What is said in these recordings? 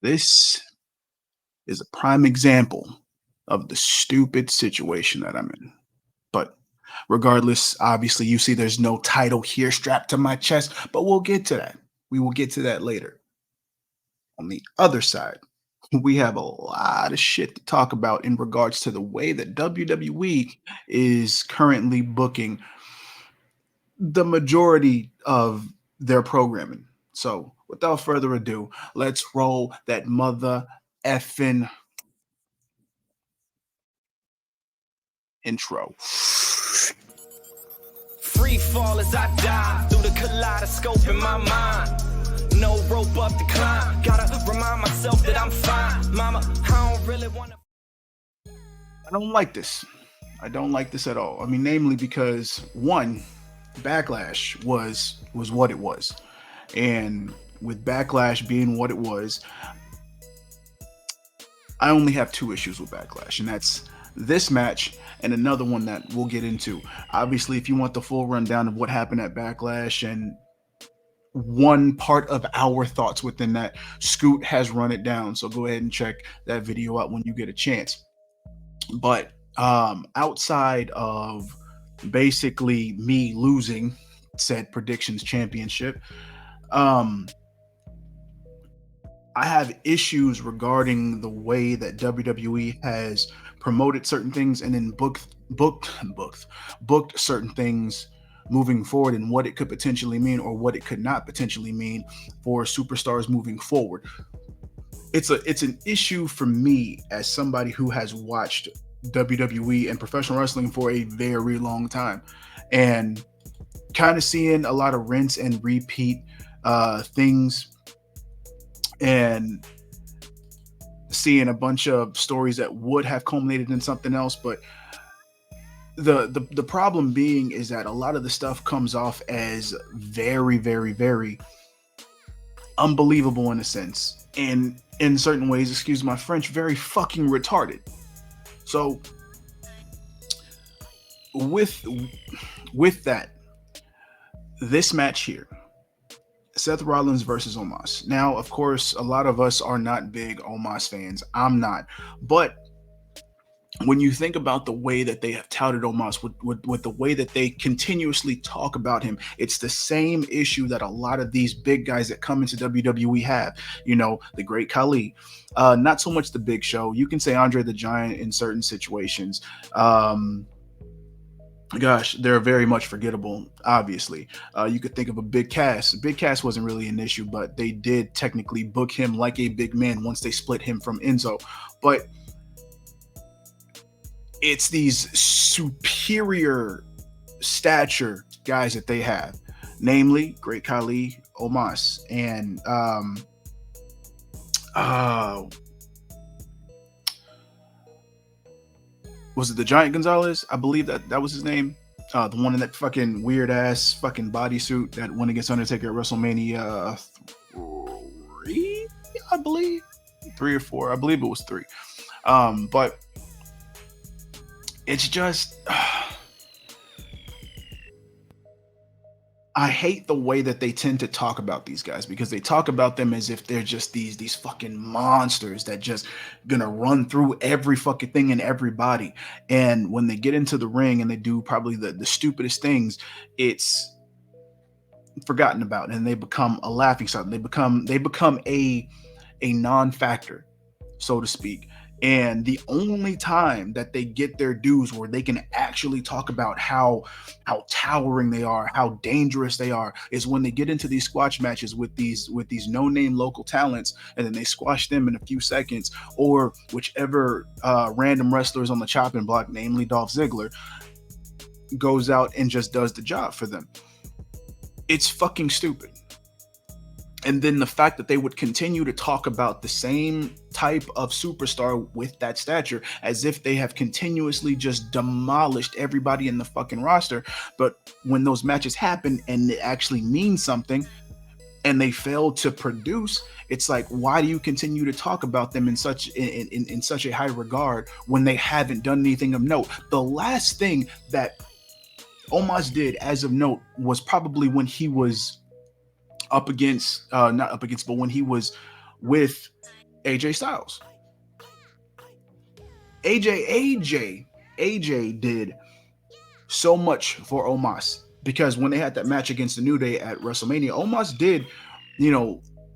This is a prime example of the stupid situation that I'm in. But regardless, obviously, you see there's no title here strapped to my chest, but we'll get to that. We will get to that later. On the other side, we have a lot of shit to talk about in regards to the way that WWE is currently booking the majority of their programming. So, without further ado, let's roll that mother effing intro. Free fall as I dive through the kaleidoscope in my mind. No rope up to climb. Gotta remind myself that I'm fine. Mama, I don't really wanna. I don't like this. I don't like this at all. I mean, namely because one, Backlash was what it was. And with Backlash being what it was, I only have two issues with Backlash, and that's this match and another one that we'll get into. Obviously, if you want the full rundown of what happened at Backlash and one part of our thoughts within that, Scoot has run it down. So go ahead and check that video out when you get a chance. But outside of basically me losing said predictions championship, I have issues regarding the way that WWE has promoted certain things and then booked certain things moving forward and what it could potentially mean or what it could not potentially mean for superstars moving forward. It's an issue for me as somebody who has watched WWE and professional wrestling for a very long time, and kind of seeing a lot of rinse and repeat things, and seeing a bunch of stories that would have culminated in something else. But the problem being is that a lot of the stuff comes off as very, very, very unbelievable in a sense, and in certain ways, excuse my French, very fucking retarded. So with that, this match here, Seth Rollins versus Omos. Now, of course, a lot of us are not big Omos fans. I'm not. But when you think about the way that they have touted Omos, with the way that they continuously talk about him, it's the same issue that a lot of these big guys that come into WWE have. You know, the Great Khali. Not so much the Big Show. You can say Andre the Giant in certain situations. Gosh, they're very much forgettable, obviously. You could think of a Big Cass. Big Cass wasn't really an issue, but they did technically book him like a big man once they split him from Enzo. But it's these superior stature guys that they have, namely Great Khali, Omos, and was it the Giant Gonzalez? I believe that was his name. The one in that fucking weird ass fucking bodysuit that went against Undertaker at WrestleMania 3, I believe, 3 or 4. I believe it was 3. But it's just, I hate the way that they tend to talk about these guys, because they talk about them as if they're just these fucking monsters that just gonna run through every fucking thing and everybody. And when they get into the ring and they do probably the stupidest things, it's forgotten about and they become a laughing stock. They become a non-factor, so to speak. And the only time that they get their dues where they can actually talk about how towering they are, how dangerous they are, is when they get into these squash matches with these no-name local talents, and then they squash them in a few seconds, or whichever random wrestlers on the chopping block, namely Dolph Ziggler, goes out and just does the job for them. It's fucking stupid. And then the fact that they would continue to talk about the same type of superstar with that stature as if they have continuously just demolished everybody in the fucking roster. But when those matches happen and it actually means something and they fail to produce, it's like, why do you continue to talk about them in such a high regard when they haven't done anything of note? The last thing that Omos did as of note was probably when he was up against, not up against, but when he was with AJ Styles. AJ did so much for Omos, because when they had that match against the New Day at WrestleMania, Omos did,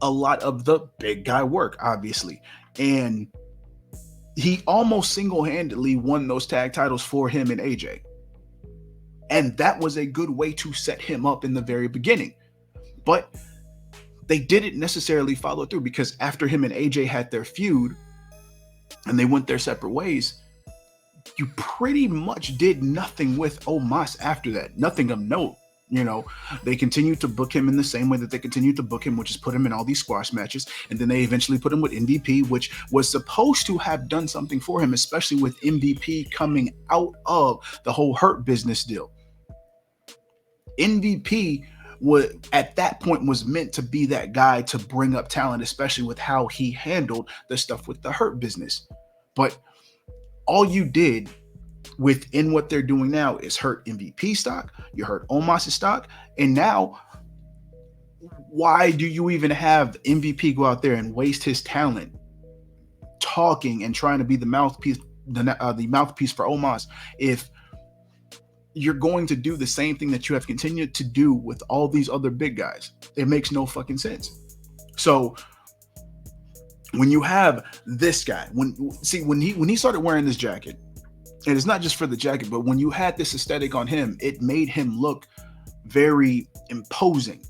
a lot of the big guy work, obviously. And he almost single-handedly won those tag titles for him and AJ. And that was a good way to set him up in the very beginning. But they didn't necessarily follow through, because after him and AJ had their feud and they went their separate ways, you pretty much did nothing with Omos after that. Nothing of note. They continued to book him in the same way that they continued to book him, which is put him in all these squash matches. And then they eventually put him with MVP, which was supposed to have done something for him, especially with MVP coming out of the whole Hurt Business deal. MVP at that point was meant to be that guy to bring up talent, especially with how he handled the stuff with the Hurt Business. But all you did within what they're doing now is hurt MVP stock, you hurt Omos' stock, and now why do you even have MVP go out there and waste his talent talking and trying to be the mouthpiece for Omos if you're going to do the same thing that you have continued to do with all these other big guys? It makes no fucking sense. So when you have this guy, when he started wearing this jacket, and it's not just for the jacket, but when you had this aesthetic on him, it made him look very imposing.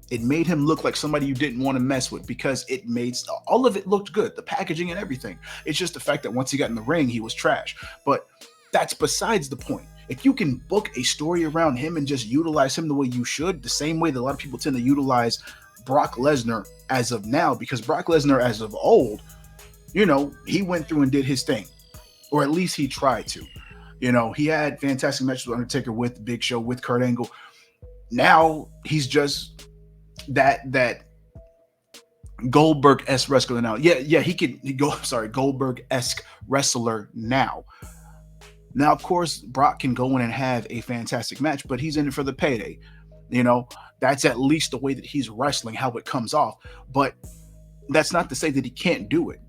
It made him look like somebody you didn't want to mess with, because it made all of it looked good, the packaging and everything. It's just the fact that once he got in the ring, he was trash. But that's besides the point. If you can book a story around him and just utilize him the way you should, the same way that a lot of people tend to utilize Brock Lesnar as of now, because Brock Lesnar as of old, he went through and did his thing, or at least he tried to. He had fantastic matches with Undertaker, with Big Show, with Kurt Angle. Now he's just that Goldberg-esque wrestler now. Goldberg-esque wrestler now. Now, of course, Brock can go in and have a fantastic match, but he's in it for the payday. That's at least the way that he's wrestling, how it comes off. But that's not to say that he can't do it.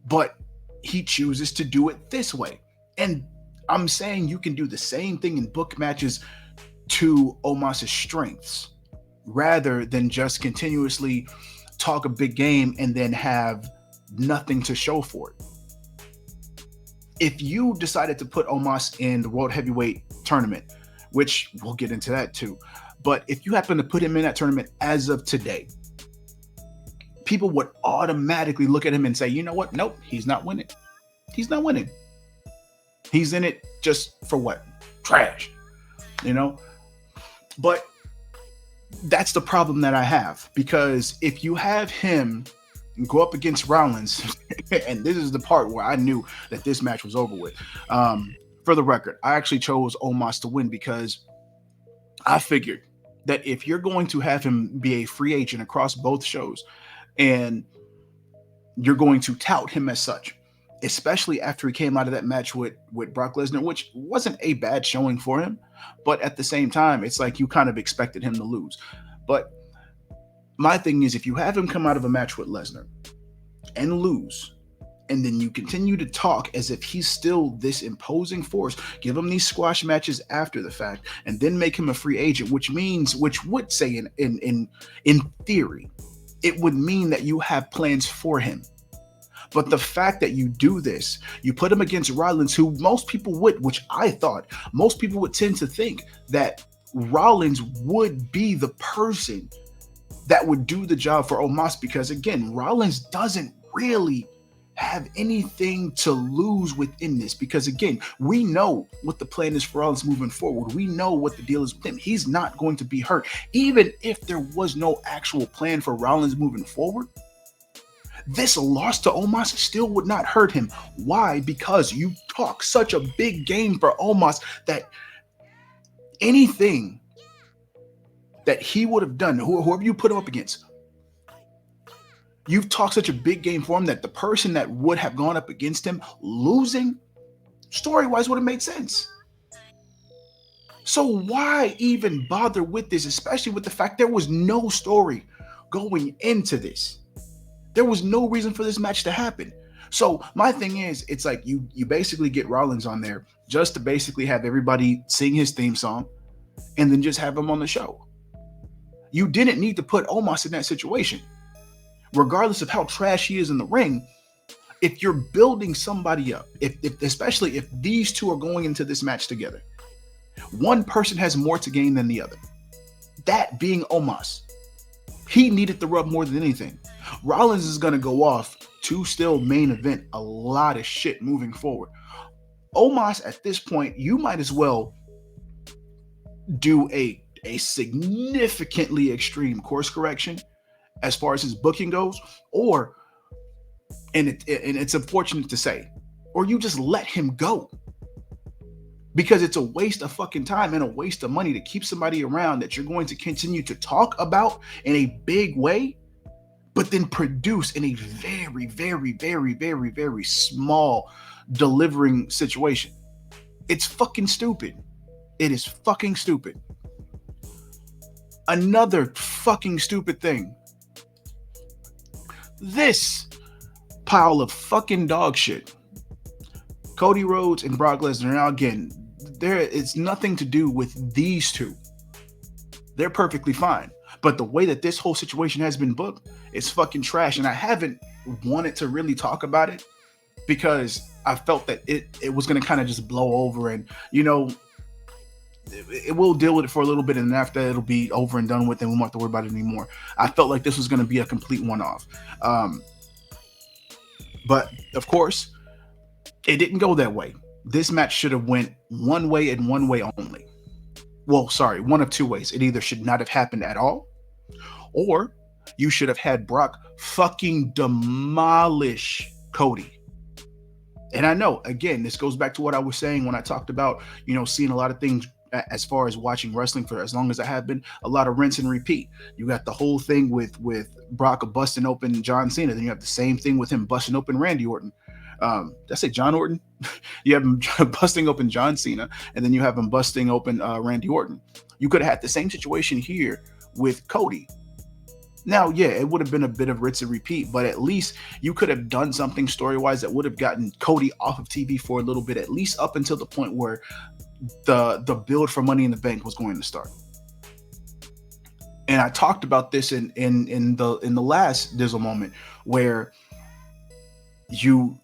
But he chooses to do it this way. And I'm saying you can do the same thing in book matches to Omos' strengths, rather than just continuously talk a big game and then have nothing to show for it. If you decided to put Omos in the World Heavyweight Tournament, which we'll get into that too, but if you happen to put him in that tournament as of today, people would automatically look at him and say, you know what? Nope, he's not winning. He's not winning. He's in it just for what? Trash. But that's the problem that I have, because if you have him go up against Rollins, and this is the part where I knew that this match was over with. For the record, I actually chose Omos to win, because I figured that if you're going to have him be a free agent across both shows, and you're going to tout him as such, especially after he came out of that match with Brock Lesnar, which wasn't a bad showing for him, but at the same time, it's like you kind of expected him to lose. But my thing is, if you have him come out of a match with Lesnar and lose, and then you continue to talk as if he's still this imposing force, give him these squash matches after the fact, and then make him a free agent, which would say in theory, it would mean that you have plans for him. But the fact that you do this, you put him against Rollins, who most people would, which I thought, most people would tend to think that Rollins would be the person that would do the job for Omos, because again, Rollins doesn't really have anything to lose within this, because again, we know what the plan is for Rollins moving forward. We know what the deal is with him. He's not going to be hurt. Even if there was no actual plan for Rollins moving forward, this loss to Omos still would not hurt him. Why? Because you talk such a big game for Omos that anything that he would have done, whoever you put him up against, you've talked such a big game for him that the person that would have gone up against him losing, story-wise, would have made sense. So why even bother with this, especially with the fact there was no story going into this? There was no reason for this match to happen. So my thing is, it's like you basically get Rollins on there just to basically have everybody sing his theme song and then just have him on the show. You didn't need to put Omos in that situation. Regardless of how trash he is in the ring, if you're building somebody up, if especially if these two are going into this match together, one person has more to gain than the other. That being Omos. He needed the rub more than anything. Rollins is going to go off to still main event a lot of shit moving forward. Omos, at this point, you might as well do a significantly extreme course correction as far as his booking goes, or, and it's unfortunate to say, or you just let him go. Because it's a waste of fucking time and a waste of money to keep somebody around that you're going to continue to talk about in a big way, but then produce in a very, very, very, very, very small delivering situation. It's fucking stupid. It is fucking stupid. Another fucking stupid thing. This pile of fucking dog shit. Cody Rhodes and Brock Lesnar. Now again, it's nothing to do with these two. They're perfectly fine. But the way that this whole situation has been booked is fucking trash. And I haven't wanted to really talk about it because I felt that it was going to kind of just blow over. And, you know, it will deal with it for a little bit. And after that, it'll be over and done with and we won't have to worry about it anymore. I felt like this was going to be a complete one-off. But, of course, it didn't go that way. This match should have went one way and one way only. Well, sorry, one of two ways. It either should not have happened at all, or you should have had Brock fucking demolish Cody. And I know, again, this goes back to what I was saying when I talked about, you know, seeing a lot of things as far as watching wrestling for as long as I have been, a lot of rinse and repeat. You got the whole thing with Brock busting open John Cena. Then you have the same thing with him busting open Randy Orton. Did I say John Orton? You have him busting open John Cena, and then you have him busting open Randy Orton. You could have had the same situation here with Cody. Now, yeah, it would have been a bit of rinse and repeat, but at least you could have done something story-wise that would have gotten Cody off of TV for a little bit, at least up until the point where the build for Money in the Bank was going to start. And I talked about this in the last Dizzle moment, where you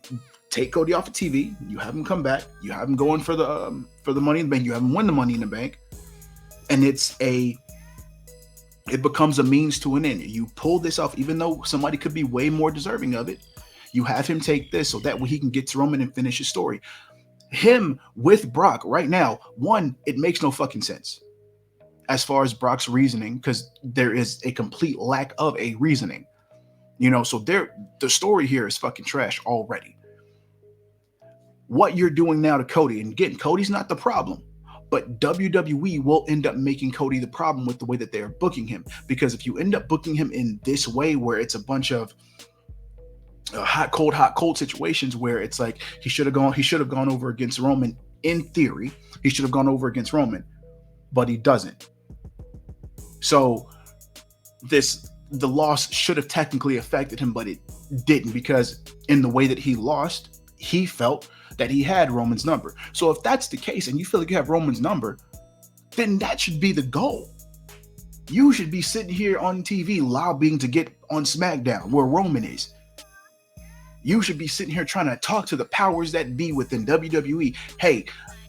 take Cody off of TV, you have him come back, you have him going for the Money in the Bank, you have him win the Money in the Bank, and it becomes a means to an end. You pull this off, even though somebody could be way more deserving of it. You have him take this so that way he can get to Roman and finish his story. Him with Brock right now, one, it makes no fucking sense as far as Brock's reasoning, because there is a complete lack of a reasoning. You know, so the story here is fucking trash already. What you're doing now to Cody, and again, Cody's not the problem, but WWE will end up making Cody the problem with the way that they're booking him. Because if you end up booking him in this way, where it's a bunch of hot, cold situations, where it's like he should have gone over against Roman. In theory, he should have gone over against Roman, but he doesn't. So the loss should have technically affected him, but it didn't, because in the way that he lost, he felt that he had Roman's number. So if that's the case and you feel like you have Roman's number, then that should be the goal. You should be sitting here on TV lobbying to get on SmackDown where Roman is. You should be sitting here trying to talk to the powers that be within WWE. Hey,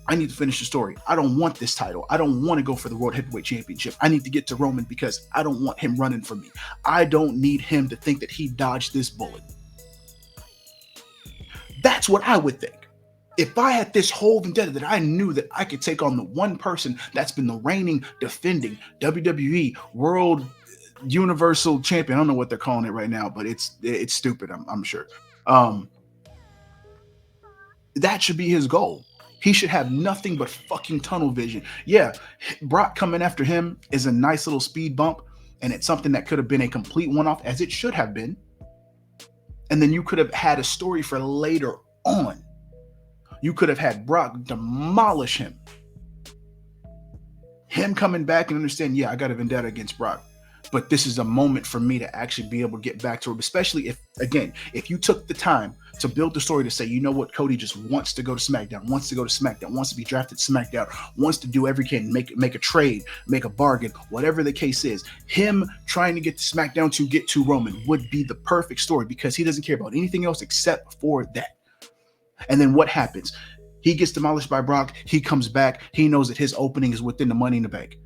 I need to finish the story. I don't want this title. I don't want to go for the World Heavyweight Championship. I need to get to Roman because I don't want him running for me. I don't need him to think that he dodged this bullet. That's what I would think. If I had this whole vendetta that I knew that I could take on the one person that's been the reigning, defending WWE World Universal Champion. I don't know what they're calling it right now, but it's stupid, I'm sure. That should be his goal. He should have nothing but fucking tunnel vision. Yeah, Brock coming after him is a nice little speed bump, and it's something that could have been a complete one-off, as it should have been. And then you could have had a story for later on. You could have had Brock demolish him. Him coming back and understand, yeah, I got a vendetta against Brock. But this is a moment for me to actually be able to get back to it, especially if you took the time to build the story to say, you know what, Cody just wants to go to SmackDown, wants to be drafted to SmackDown, wants to do every can, make a trade, make a bargain, whatever the case is. Him trying to get to SmackDown to get to Roman would be the perfect story, because he doesn't care about anything else except for that. And then what happens? He gets demolished by Brock. He comes back. He knows that his opening is within the Money in the Bank.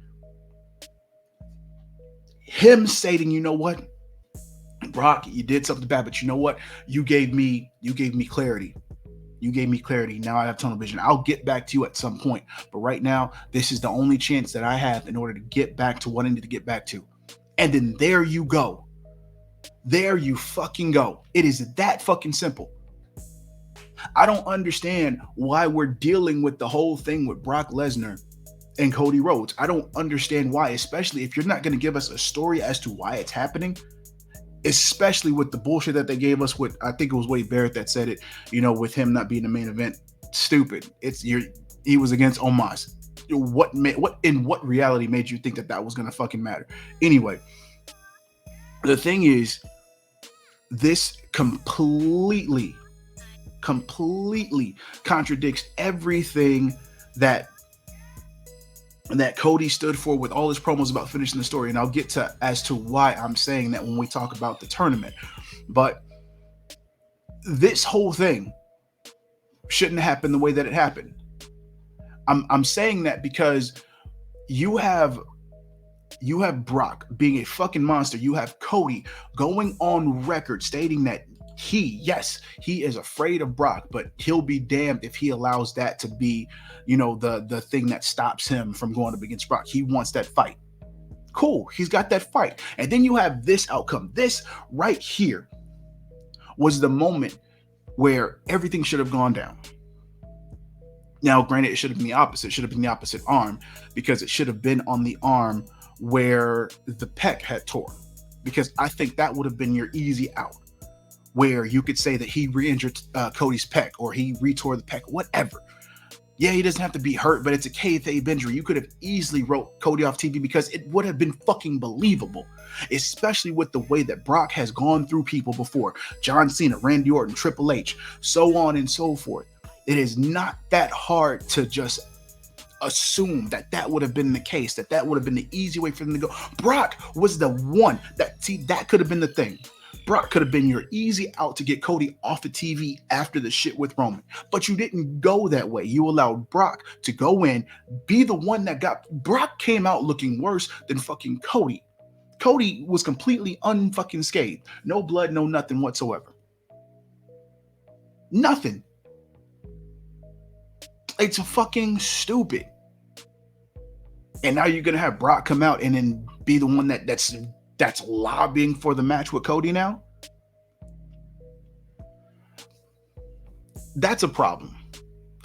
Him stating, you know what, Brock, you did something bad, but you know what? You gave me clarity. You gave me clarity. Now I have tunnel vision. I'll get back to you at some point. But right now, this is the only chance that I have in order to get back to what I need to get back to. And then there you go. There you fucking go. It is that fucking simple. I don't understand why we're dealing with the whole thing with Brock Lesnar and Cody Rhodes. I don't understand why, especially if you're not going to give us a story as to why it's happening, especially with the bullshit that they gave us with, I think it was Wade Barrett that said it, with him not being the main event. Stupid. He was against Omos. What in what reality made you think that was going to fucking matter? Anyway, the thing is, this completely contradicts everything that Cody stood for with all his promos about finishing the story. And I'll get to as to why I'm saying that when we talk about the tournament. But this whole thing shouldn't happen the way that it happened. I'm saying that because you have Brock being a fucking monster. You have Cody going on record stating that he is afraid of Brock, but he'll be damned if he allows that to be, the thing that stops him from going up against Brock. He wants that fight. Cool. He's got that fight. And then you have this outcome. This right here was the moment where everything should have gone down. Now, granted, it should have been the opposite. It should have been the opposite arm, because it should have been on the arm where the pec had torn, because I think that would have been your easy out, where you could say that he re-injured Cody's pec, or he retore the pec, whatever. Yeah, he doesn't have to be hurt, but it's a kayfabe injury. You could have easily wrote Cody off TV, because it would have been fucking believable, especially with the way that Brock has gone through people before. John Cena, Randy Orton, Triple H, so on and so forth. It is not that hard to just assume that would have been the case, that would have been the easy way for them to go. Brock was the one that could have been the thing. Brock could have been your easy out to get Cody off of TV after the shit with Roman. But you didn't go that way. You allowed Brock to go in, be the one that Brock came out looking worse than fucking Cody. Cody was completely unfucking scathed. No blood, no nothing whatsoever. Nothing. It's fucking stupid. And now you're going to have Brock come out and then be the one that's lobbying for the match with Cody now? That's a problem.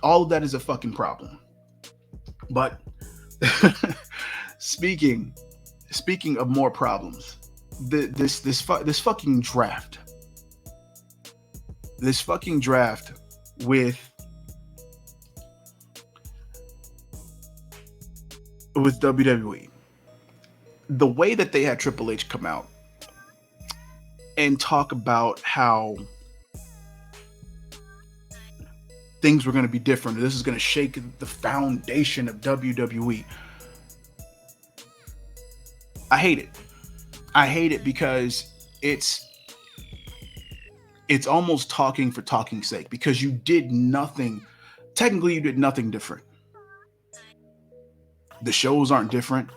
All of that is a fucking problem. But speaking of more problems, this fucking draft. This fucking draft with WWE. The way that they had Triple H come out and talk about how things were going to be different. This is going to shake the foundation of WWE. I hate it. I hate it because it's almost talking for talking's sake, because you did nothing. Technically, you did nothing different. The shows aren't different.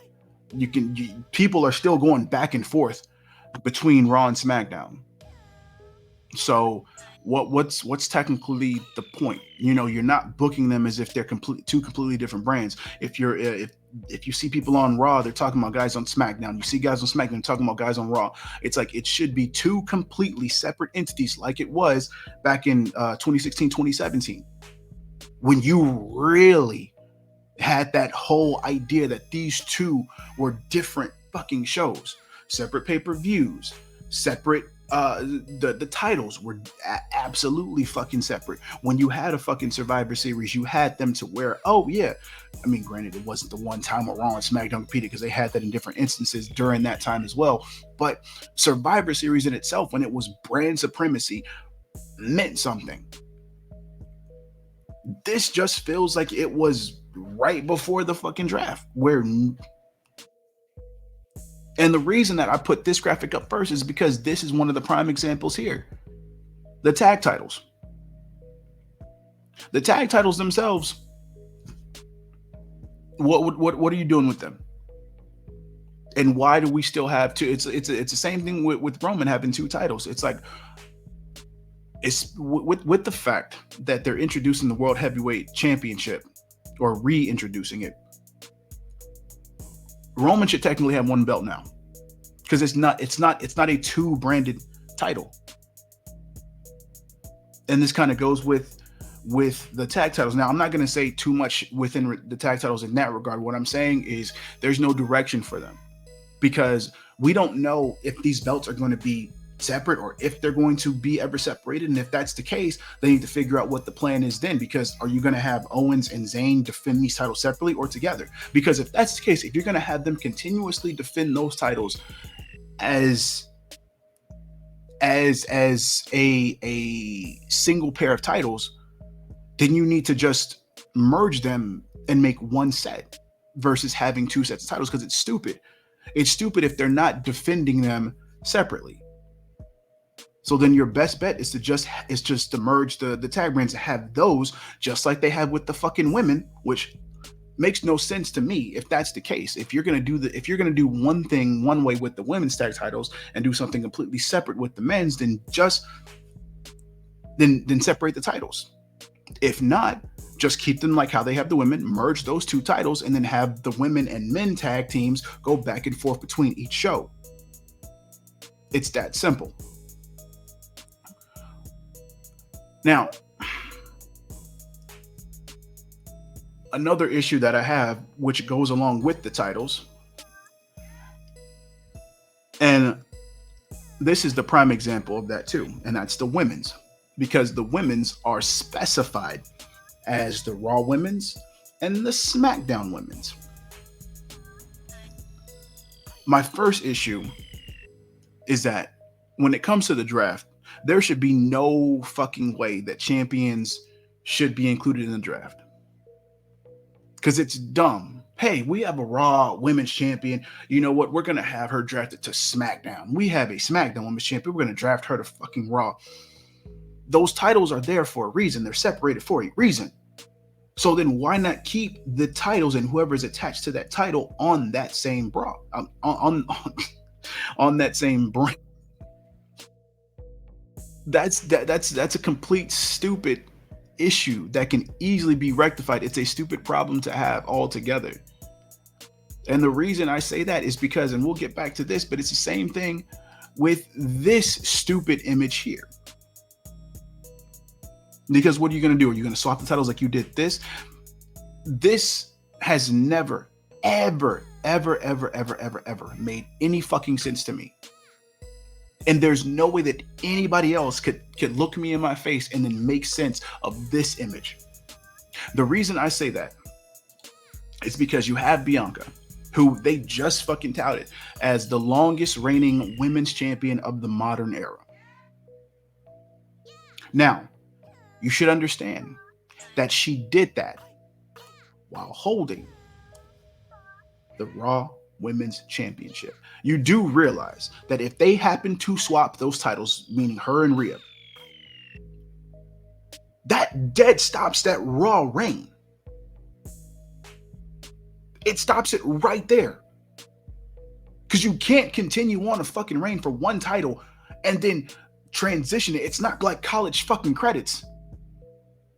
People are still going back and forth between Raw and SmackDown. So what's technically the point? You're not booking them as if they're two completely different brands. If you see people on Raw, they're talking about guys on SmackDown. You see guys on SmackDown talking about guys on Raw. It's like it should be two completely separate entities, like it was back in 2016, 2017, when you really had that whole idea that these two were different fucking shows, separate pay-per-views, separate. The titles were absolutely fucking separate. When you had a fucking Survivor Series, you had them to where, oh yeah, I mean, granted, it wasn't the one time where Raw and SmackDown competed because they had that in different instances during that time as well. But Survivor Series in itself, when it was brand supremacy, meant something. This just feels like it was right before the fucking draft, where. And the reason that I put this graphic up first is because this is one of the prime examples here. The tag titles. The tag titles themselves, what are you doing with them? And why do we still have two? It's the same thing with Roman having two titles. It's like, it's with the fact that they're introducing the World Heavyweight Championship, or reintroducing it. Roman should technically have one belt now, because it's not a two branded title. And this kind of goes with the tag titles. Now, I'm not going to say too much within the tag titles in that regard. What I'm saying is there's no direction for them, because we don't know if these belts are going to be separate or if they're going to be ever separated. And if that's the case, they need to figure out what the plan is then, because are you going to have Owens and Zayn defend these titles separately or together? Because if that's the case, if you're going to have them continuously defend those titles as a single pair of titles, then you need to just merge them and make one set versus having two sets of titles, because it's stupid. It's stupid if they're not defending them separately. So then your best bet is just to merge the tag brands and have those just like they have with the fucking women, which makes no sense to me if that's the case. If you're gonna do one thing one way with the women's tag titles and do something completely separate with the men's, then separate the titles. If not, just keep them like how they have the women, merge those two titles, and then have the women and men tag teams go back and forth between each show. It's that simple. Now, another issue that I have, which goes along with the titles, and this is the prime example of that too, and that's the women's, because the women's are specified as the Raw women's and the SmackDown women's. My first issue is that when it comes to the draft, there should be no fucking way that champions should be included in the draft, because it's dumb. Hey, we have a Raw women's champion. You know what? We're going to have her drafted to SmackDown. We have a SmackDown women's champion. We're going to draft her to fucking Raw. Those titles are there for a reason. They're separated for a reason. So then why not keep the titles and whoever's attached to that title on that same bra, on that same brand? That's a complete stupid issue that can easily be rectified. It's a stupid problem to have altogether. And the reason I say that is because, and we'll get back to this, but it's the same thing with this stupid image here. Because what are you going to do? Are you going to swap the titles like you did this? This has never, ever made any fucking sense to me. And there's no way that anybody else could look me in my face and then make sense of this image. The reason I say that is because you have Bianca, who they just fucking touted as the longest reigning women's champion of the modern era. Now, you should understand that she did that while holding the Raw Women's Championship. You do realize that if they happen to swap those titles, meaning her and Rhea, that dead stops that Raw reign. It stops it right there. Because you can't continue on a fucking reign for one title and then transition it. It's not like college fucking credits.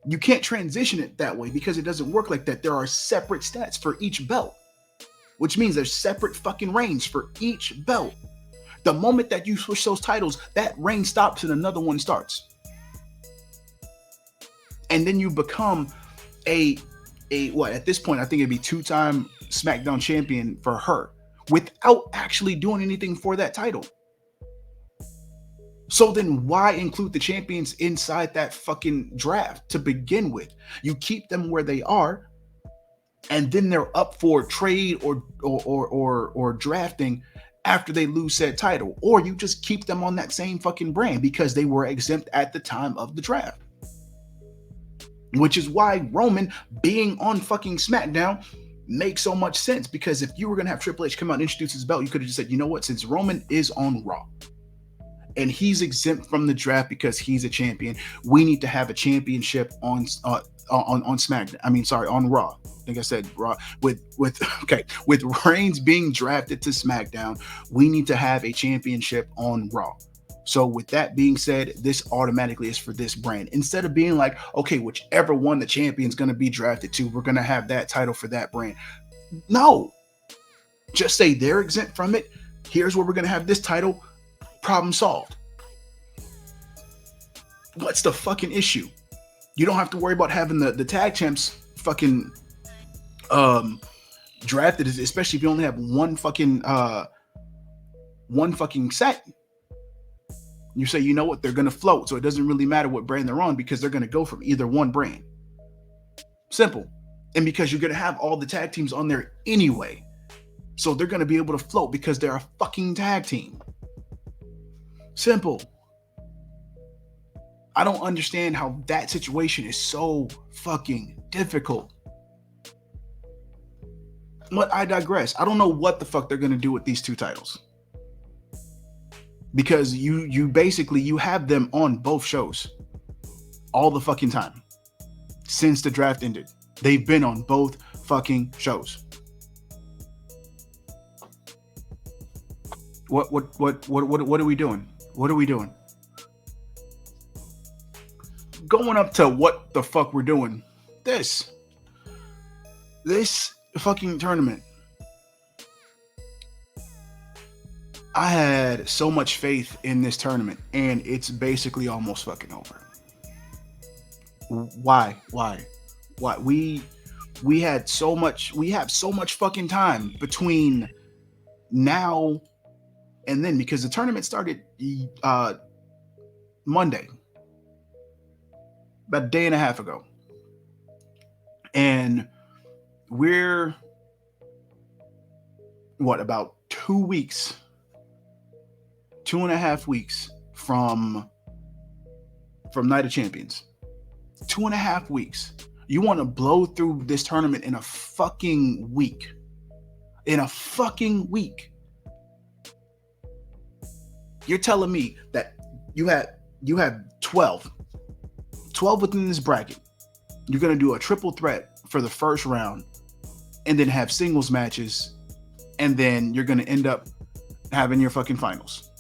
You can't transition it that way because it doesn't work like that. There are separate stats for each belt, which means there's separate fucking reigns for each belt. The moment that you switch those titles, that reign stops and another one starts. And then you become what at this point, I think it'd be 2-time SmackDown champion for her without actually doing anything for that title. So then why include the champions inside that fucking draft to begin with? You keep them where they are, and then they're up for trade or drafting after they lose said title, or you just keep them on that same fucking brand because they were exempt at the time of the draft. Which is why Roman being on fucking SmackDown makes so much sense, because if you were going to have Triple H come out and introduce his belt, you could have just said, you know what, since Roman is on Raw and he's exempt from the draft because he's a champion, we need to have a championship on SmackDown. I mean, sorry, on Raw. I think I said Raw. With Reigns being drafted to SmackDown, we need to have a championship on Raw. So with that being said, this automatically is for this brand. Instead of being like, okay, whichever one the champion's going to be drafted to, we're going to have that title for that brand. No. Just say they're exempt from it. Here's where we're going to have this title. Problem solved. What's the fucking issue? You don't have to worry about having the tag champs fucking drafted, especially if you only have one fucking set. You say, you know what, they're going to float, so it doesn't really matter what brand they're on because they're going to go from either one brand. Simple. And because you're going to have all the tag teams on there anyway, so they're going to be able to float because they're a fucking tag team. Simple. I don't understand how that situation is so fucking difficult. But I digress. I don't know what the fuck they're going to do with these two titles. Because you basically, you have them on both shows all the fucking time since the draft ended. They've been on both fucking shows. What are we doing? What are we doing? Going up to what the fuck we're doing. This fucking tournament. I had so much faith in this tournament, and it's basically almost fucking over. Why? We have so much fucking time between now and then, because the tournament started Monday, about a day and a half ago, and we're about 2.5 weeks from Night of Champions. 2.5 weeks. You want to blow through this tournament in a fucking week. You're telling me that you have 12 within this bracket. You're going to do a triple threat for the first round and then have singles matches, and then you're going to end up having your fucking finals.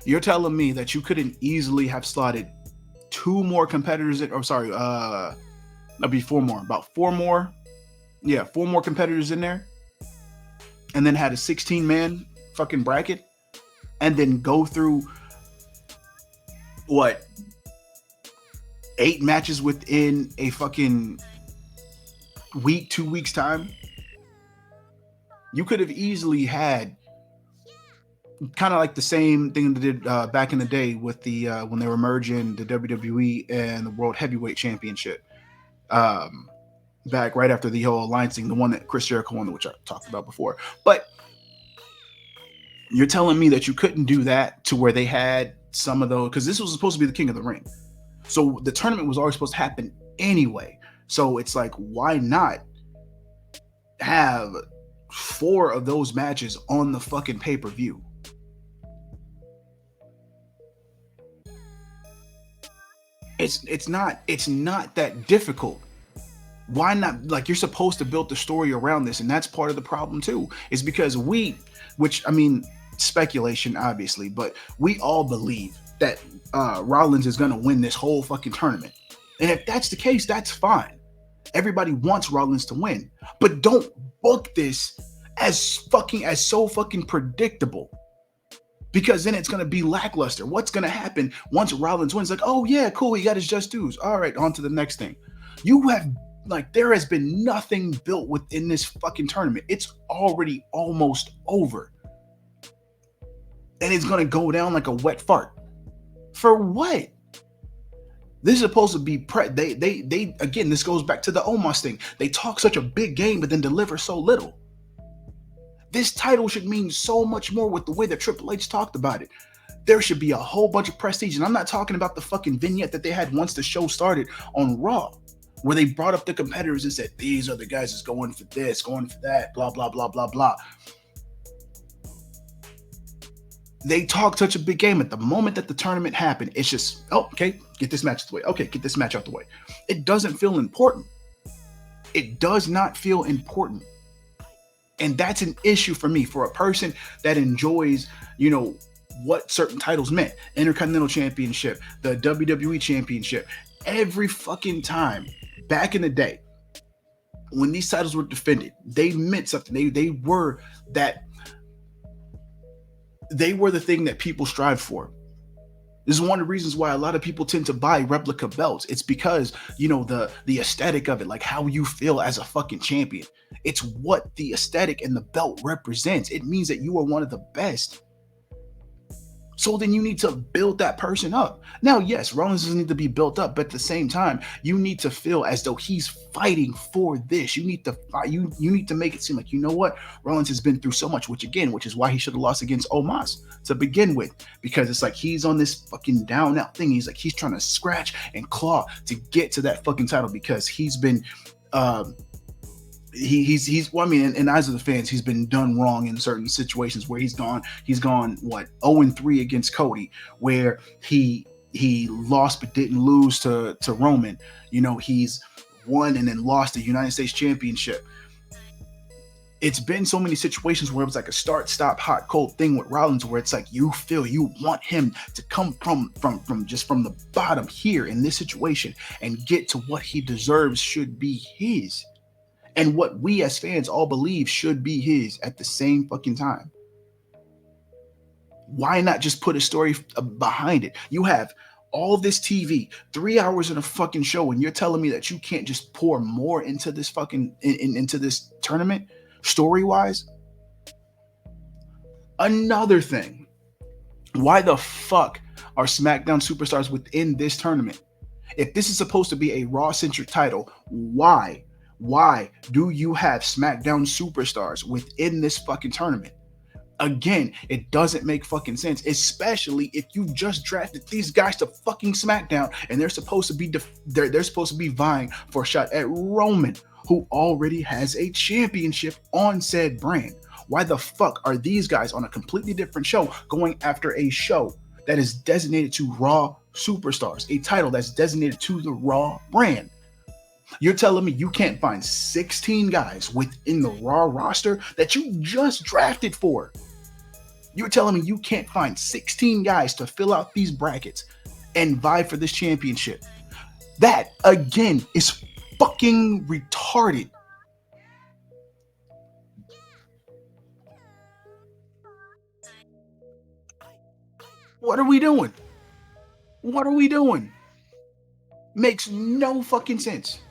You're telling me that you couldn't easily have slotted 2 more competitors in, or sorry, that'd be 4 more, about 4 more. Yeah, 4 more competitors in there, and then had a 16-man fucking bracket, and then go through 8 matches within a fucking week, 2 weeks time. You could have easily had kind of like the same thing they did back in the day with the when they were merging the WWE and the World Heavyweight Championship, back right after the whole alliance thing, the one that Chris Jericho won, which I talked about before. But you're telling me that you couldn't do that to where they had some of those, because this was supposed to be the King of the Ring, so the tournament was always supposed to happen anyway. So it's like, why not have 4 of those matches on the fucking pay-per-view? It's not that difficult. Why not? Like, you're supposed to build the story around this, and that's part of the problem too, is because speculation obviously, but we all believe that Rollins is going to win this whole fucking tournament. And if that's the case, that's fine. Everybody wants Rollins to win, but don't book this as so fucking predictable, because then it's going to be lackluster. What's going to happen once Rollins wins? Like, oh yeah, cool, he got his just dues. All right, on to the next thing. There has been nothing built within this fucking tournament. It's already almost over. and it's gonna go down like a wet fart. For what? This is supposed to be they again, this goes back to the Omos thing. They talk such a big game but then deliver so little. This title should mean so much more with the way that Triple H talked about it. There should be a whole bunch of prestige, and I'm not talking about the fucking vignette that they had once the show started on Raw, where they brought up the competitors and said, these are the guys that's going for this, going for that, blah, blah, blah, blah, blah. They talk such a big game. At the moment that the tournament happened, it's just, oh, okay, get this match out the way. Okay, get this match out the way. It doesn't feel important. It does not feel important. And that's an issue for me, for a person that enjoys, you know, what certain titles meant. Intercontinental Championship, the WWE Championship. Every fucking time back in the day, when these titles were defended, they meant something. They were that. They were the thing that people strive for. This is one of the reasons why a lot of people tend to buy replica belts. It's because, you know, the aesthetic of it, like how you feel as a fucking champion. It's what the aesthetic and the belt represents. It means that you are one of the best. So then you need to build that person up. Now, yes, Rollins doesn't need to be built up, but at the same time, you need to feel as though he's fighting for this. You need to fight. You need to make it seem like, you know what, Rollins has been through so much, which is why he should have lost against Omos to begin with, because it's like he's on this fucking down out thing. He's like he's trying to scratch and claw to get to that fucking title because he's been. He's well, I mean, in eyes of the fans, he's been done wrong in certain situations where he's gone what 0-3 against Cody, where he lost but didn't lose to Roman. You know, he's won and then lost the United States Championship. It's been so many situations where it was like a start, stop, hot, cold thing with Rollins, where it's like you want him to come from the bottom here in this situation and get to what he deserves, should be his. And what we as fans all believe should be his at the same fucking time. Why not just put a story behind it? You have all this TV, 3 hours in a fucking show, and you're telling me that you can't just pour more into this fucking into this tournament, story-wise? Another thing, why the fuck are SmackDown superstars within this tournament? If this is supposed to be a Raw-centric title, why do you have SmackDown superstars within this fucking tournament? Again, it doesn't make fucking sense, especially if you just drafted these guys to fucking SmackDown and they're supposed to be they're supposed to be vying for a shot at Roman, who already has a championship on said brand. Why the fuck are these guys on a completely different show going after a show that is designated to Raw superstars, a title that's designated to the Raw brand? You're telling me you can't find 16 guys within the Raw roster that you just drafted for? You're telling me you can't find 16 guys to fill out these brackets and vie for this championship? That, again, is fucking retarded. What are we doing? What are we doing? Makes no fucking sense.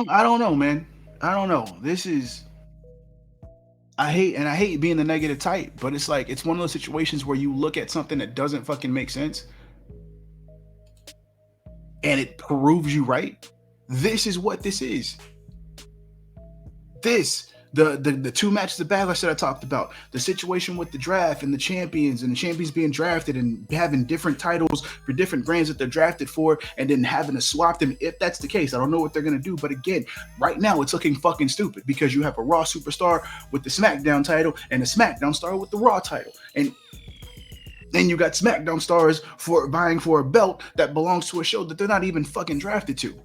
I don't know, man. I don't know. This is I hate being the negative type, but it's like it's one of those situations where you look at something that doesn't fucking make sense and it proves you right. This is what this is. The two matches of Backlash that I talked about, the situation with the draft and the champions being drafted and having different titles for different brands that they're drafted for, and then having to swap them if that's the case. I don't know what they're going to do, but again, right now it's looking fucking stupid because you have a Raw superstar with the SmackDown title and a SmackDown star with the Raw title, and then you got SmackDown stars for vying for a belt that belongs to a show that they're not even fucking drafted to.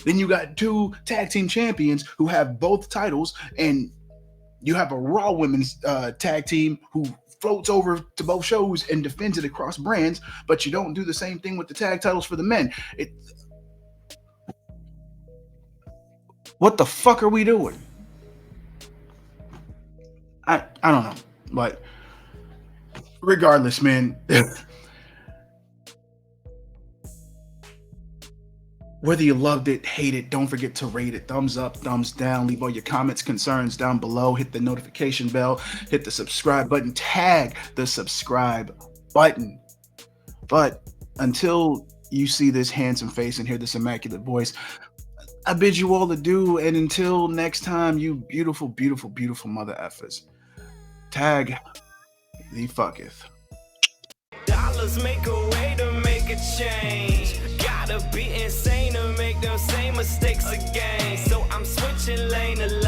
Then you got two tag team champions who have both titles, and you have a Raw women's tag team who floats over to both shows and defends it across brands, but you don't do the same thing with the tag titles for the men. What the fuck are we doing? I don't know, but regardless, man. Whether you loved it, hate it, don't forget to rate it. Thumbs up, thumbs down. Leave all your comments, concerns down below. Hit the notification bell, hit the subscribe button, tag the subscribe button. But until you see this handsome face and hear this immaculate voice, I bid you all adieu. And until next time, you beautiful, beautiful, beautiful mother effers. Tag the fucketh. Dollars make a way to make a change. Gotta be insane to make them same mistakes again. So I'm switching lane to lane.